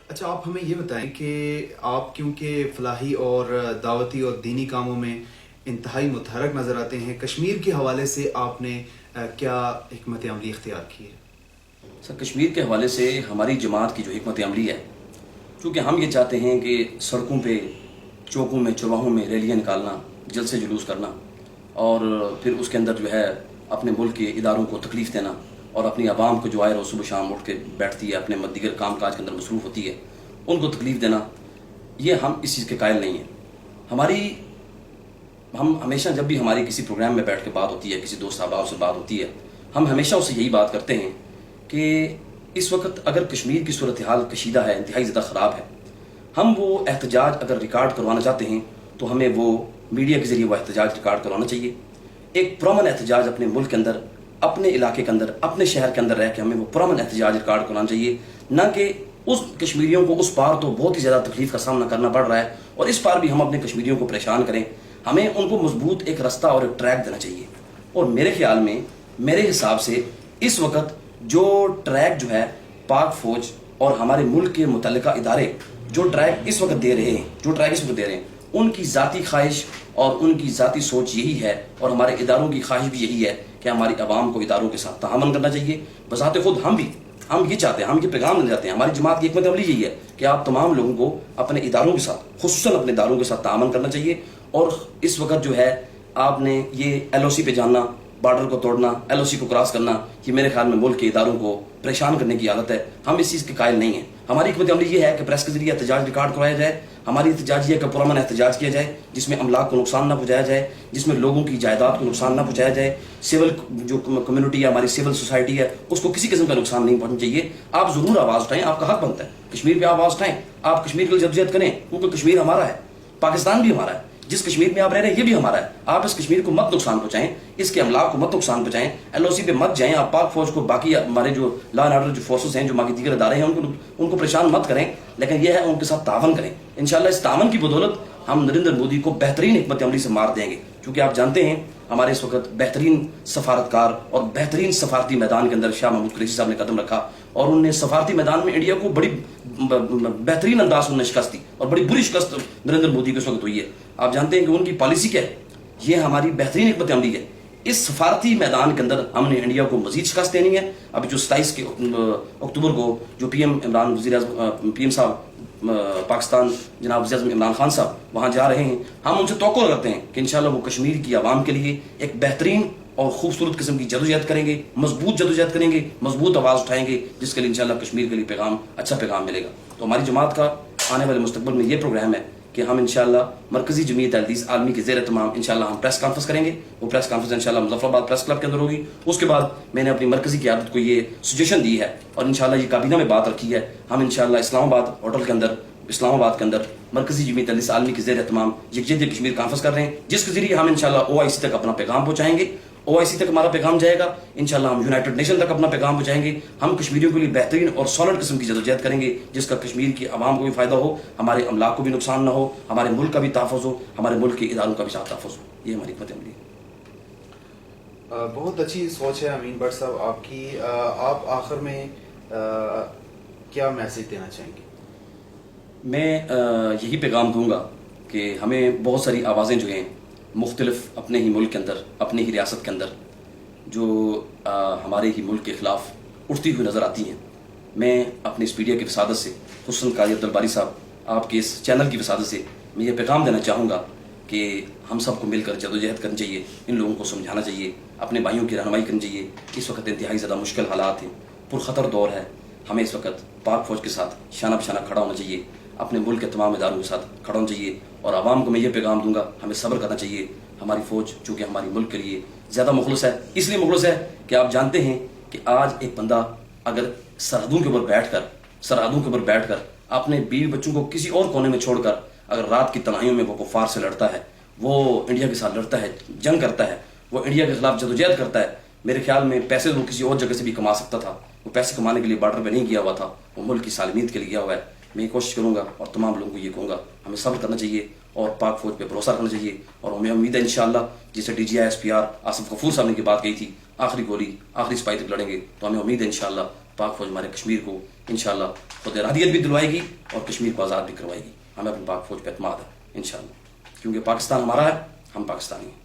اچھا، آپ ہمیں یہ بتائیں کہ آپ کیونکہ فلاحی اور دعوتی اور دینی کاموں میں انتہائی متحرک نظر آتے ہیں، کشمیر کے حوالے سے آپ نے کیا حکمت عملی اختیار کی ہے؟ سر، کشمیر کے حوالے سے ہماری جماعت کی جو حکمت عملی ہے، چونکہ ہم یہ چاہتے ہیں کہ سڑکوں پہ، چوکوں میں، چوراہوں میں ریلیاں نکالنا، جلسے جلوس کرنا، اور پھر اس کے اندر جو ہے اپنے ملک کے اداروں کو تکلیف دینا، اور اپنی عوام کو جو آئے روز صبح شام اٹھ کے بیٹھتی ہے، اپنے دیگر کام کاج کے اندر مصروف ہوتی ہے، ان کو تکلیف دینا، یہ ہم اس چیز کے قائل نہیں ہیں۔ ہم ہمیشہ جب بھی ہماری کسی پروگرام میں بیٹھ کے بات ہوتی ہے، کسی دوست احباب سے بات ہوتی ہے، ہم ہمیشہ اسے یہی بات کرتے ہیں کہ اس وقت اگر کشمیر کی صورتحال کشیدہ ہے، انتہائی زیادہ خراب ہے، ہم وہ احتجاج اگر ریکارڈ کروانا چاہتے ہیں تو ہمیں وہ میڈیا کے ذریعے وہ احتجاج ریکارڈ کروانا چاہیے۔ ایک پرامن احتجاج اپنے ملک کے اندر، اپنے علاقے کے اندر، اپنے شہر کے اندر رہ کے ہمیں وہ پرامن احتجاج ریکارڈ کروانا چاہیے، نہ کہ اس کشمیریوں کو اس پار تو بہت ہی زیادہ تکلیف کا سامنا کرنا پڑ رہا ہے اور اس پار بھی ہم اپنے کشمیریوں کو پریشان کریں۔ ہمیں ان کو مضبوط ایک رستہ اور ایک ٹریک دینا چاہیے، اور میرے خیال میں، میرے حساب سے اس وقت جو ٹریک جو ہے پاک فوج اور ہمارے ملک کے متعلقہ ادارے جو ٹریک اس وقت دے رہے ہیں ان کی ذاتی خواہش اور ان کی ذاتی سوچ یہی ہے، اور ہمارے اداروں کی خواہش بھی یہی ہے کہ ہماری عوام کو اداروں کے ساتھ تعاون کرنا چاہیے۔ بذات خود ہم یہ چاہتے ہیں، ہم یہ پیغام دینا چاہتے ہیں، ہماری جماعت کی حکمت عملی یہی ہے کہ آپ تمام لوگوں کو اپنے اداروں کے ساتھ، خصوصاً اپنے اداروں کے ساتھ تعاون کرنا چاہیے۔ اور اس وقت جو ہے آپ نے یہ ایل او سی پہ جاننا، بارڈر کو توڑنا، ایل او سی کو کراس کرنا، یہ میرے خیال میں ملک کے اداروں کو پریشان کرنے کی عادت ہے۔ ہم اس چیز کے قائل نہیں ہیں۔ ہماری حکمت عملی یہ ہے کہ پریس کے ذریعے احتجاج ریکارڈ کروایا جائے، ہماری احتجاج یہ ہے کہ پرامن احتجاج کیا جائے، جس میں املاک کو نقصان نہ پہنچایا جائے، جس میں لوگوں کی جائیداد کو نقصان نہ پہنچایا جائے، سول جو کمیونٹی ہے، ہماری سول سوسائٹی ہے، اس کو کسی قسم کا نقصان نہیں پہنچنا چاہیے۔ آپ ضرور آواز اٹھائیں، آپ کا حق بنتا ہے، کشمیر پہ آواز اٹھائیں، آپ کشمیر کے لیے جدوجہد کریں، کیونکہ کشمیر ہمارا ہے، پاکستان بھی ہمارا ہے، جس کشمیر میں آپ رہ رہے ہیں یہ بھی ہمارا ہے۔ آپ اس کشمیر کو مت نقصان پہنچائیں، اس کے املاک کو مت نقصان پہنچائیں، ایل او سی پہ مت جائیں، آپ پاک فوج کو، باقی ہمارے جو لا اینڈ آرڈر جو فورسز ہیں، جو باقی دیگر ادارے ہیں، ان کو پریشان مت کریں، لیکن یہ ہے ان کے ساتھ تعاون کریں۔ انشاءاللہ اس تعاون کی بدولت ہم نریندر مودی کو بہترین حکمت عملی سے مار دیں گے، کیونکہ آپ جانتے ہیں ہمارے اس وقت بہترین سفارتکار اور بہترین سفارتی میدان کے اندر شاہ محمود قریشی صاحب نے قدم رکھا، اور انہوں نے سفارتی میدان میں انڈیا کو بڑی بہترین انداز میں شکست دی، اور بڑی بری شکست نریندر مودی کے اس وقت ہوئی ہے۔ آپ جانتے ہیں کہ ان کی پالیسی کیا ہے، یہ ہماری بہترین حکمت عملی ہے۔ اس سفارتی میدان کے اندر ہم نے انڈیا کو مزید شکست دینی ہے۔ اب جو 27 اکتوبر کو جو پی ایم عمران وزیر اعظم پی ایم صاحب پاکستان جناب وزیر اعظم عمران خان صاحب وہاں جا رہے ہیں، ہم ان سے توقع کرتے ہیں کہ انشاءاللہ وہ کشمیر کی عوام کے لیے ایک بہترین اور خوبصورت قسم کی جدوجہد کریں گے، مضبوط جدوجہد کریں گے، مضبوط آواز اٹھائیں گے، جس کے لیے انشاءاللہ کشمیر کے لیے اچھا پیغام ملے گا۔ تو ہماری جماعت کا آنے والے مستقبل میں یہ پروگرام ہے کہ ہم انشاءاللہ مرکزی جمعیت اہل حدیث عالمی کے زیر اہتمام انشاءاللہ ہم پریس کانفرنس کریں گے۔ وہ پریس کانفرنس انشاءاللہ مظفر آباد پریس کلب کے اندر ہوگی۔ اس کے بعد میں نے اپنی مرکزی قیادت کو یہ سجیشن دی ہے، اور انشاءاللہ یہ کابینہ میں بات رکھی ہے، ہم انشاءاللہ اسلام آباد کے اندر مرکزی جمعیت اہل حدیث عالمی کے زیر اہتمام یکجہتی کشمیر کانفرنس کر رہے ہیں، جس کے ذریعے ہم انشاءاللہ او آئی سی تک اپنا پیغام پہنچائیں گے۔ او آئی سی تک ہمارا پیغام جائے گا، انشاءاللہ ہم یونائٹڈ نیشن تک اپنا پیغام پہنچائیں گے۔ ہم کشمیریوں کے لیے بہترین اور سالڈ قسم کی جدوجہد کریں گے، جس کا کشمیر کی عوام کو بھی فائدہ ہو، ہمارے املاک کو بھی نقصان نہ ہو، ہمارے ملک کا بھی تحفظ ہو، ہمارے ملک کے اداروں کا بھی ساتھ تحفظ ہو۔ یہ ہماری حکمت عملی ہے۔ بہت اچھی سوچ ہے امین بٹ صاحب آپ کی۔ آپ آخر میں کیا میسج دینا چاہیں گے؟ میں یہی پیغام دوں گا کہ ہمیں بہت ساری آوازیں جو ہیں مختلف اپنے ہی ملک کے اندر، اپنے ہی ریاست کے اندر، جو ہمارے ہی ملک کے خلاف اٹھتی ہوئی نظر آتی ہیں۔ میں اپنی اس میڈیا کی وسادت سے، خصوصاً قاری عبدالباری صاحب آپ کے اس چینل کی وسادت سے میں یہ پیغام دینا چاہوں گا کہ ہم سب کو مل کر جدوجہد کرنی چاہیے، ان لوگوں کو سمجھانا چاہیے، اپنے بھائیوں کی رہنمائی کرنی چاہیے۔ اس وقت انتہائی زیادہ مشکل حالات ہیں، پرخطر دور ہے، ہمیں اس وقت پاک فوج کے ساتھ شانہ بشانہ کھڑا ہونا چاہیے، اپنے ملک کے تمام اداروں کے ساتھ کھڑا ہونا چاہیے، اور عوام کو میں یہ پیغام دوں گا ہمیں صبر کرنا چاہیے۔ ہماری فوج چونکہ ہماری ملک کے لیے زیادہ مخلص ہے، اس لیے مخلص ہے کہ آپ جانتے ہیں کہ آج ایک بندہ اگر سرحدوں کے اوپر بیٹھ کر اپنے بیوی بچوں کو کسی اور کونے میں چھوڑ کر اگر رات کی تنہائیوں میں وہ کفار سے لڑتا ہے، وہ انڈیا کے ساتھ لڑتا ہے، جنگ کرتا ہے، وہ انڈیا کے خلاف جدوجہد کرتا ہے، میرے خیال میں پیسے وہ کسی اور جگہ سے بھی کما سکتا تھا، وہ پیسے کمانے کے لیے بارڈر پہ نہیں گیا ہوا تھا، وہ ملک کی سالمیت کے لیے گیا ہوا ہے۔ میں یہ کوشش کروں گا اور تمام لوگوں کو یہ کہوں گا ہمیں صبر کرنا چاہیے اور پاک فوج پہ بھروسہ رکھنا چاہیے، اور ہمیں امید ہے انشاءاللہ جسے D G I S P R Asif Ghafoor صاحب نے کی بات کہی تھی، آخری گولی آخری سپاہی تک لڑیں گے، تو ہمیں امید ہے انشاءاللہ پاک فوج ہمارے کشمیر کو انشاءاللہ خود ارادیت بھی دلوائے گی اور کشمیر کو آزاد بھی کروائے گی. ہمیں اپنی پاک فوج پہ اعتماد ہے انشاءاللہ, کیونکہ پاکستان ہمارا ہے, ہم پاکستانی ہیں.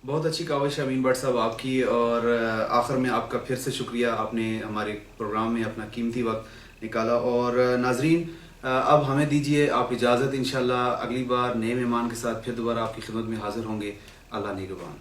بہت اچھی کاوش ہے امین بٹ صاحب آپ کی, اور آخر میں آپ کا پھر سے شکریہ, آپ نے ہمارے پروگرام میں اپنا قیمتی وقت نکالا. اور ناظرین اب ہمیں دیجیے آپ اجازت, انشاءاللہ اگلی بار نئے مہمان کے ساتھ پھر دوبارہ آپ کی خدمت میں حاضر ہوں گے. اللہ نگہبان.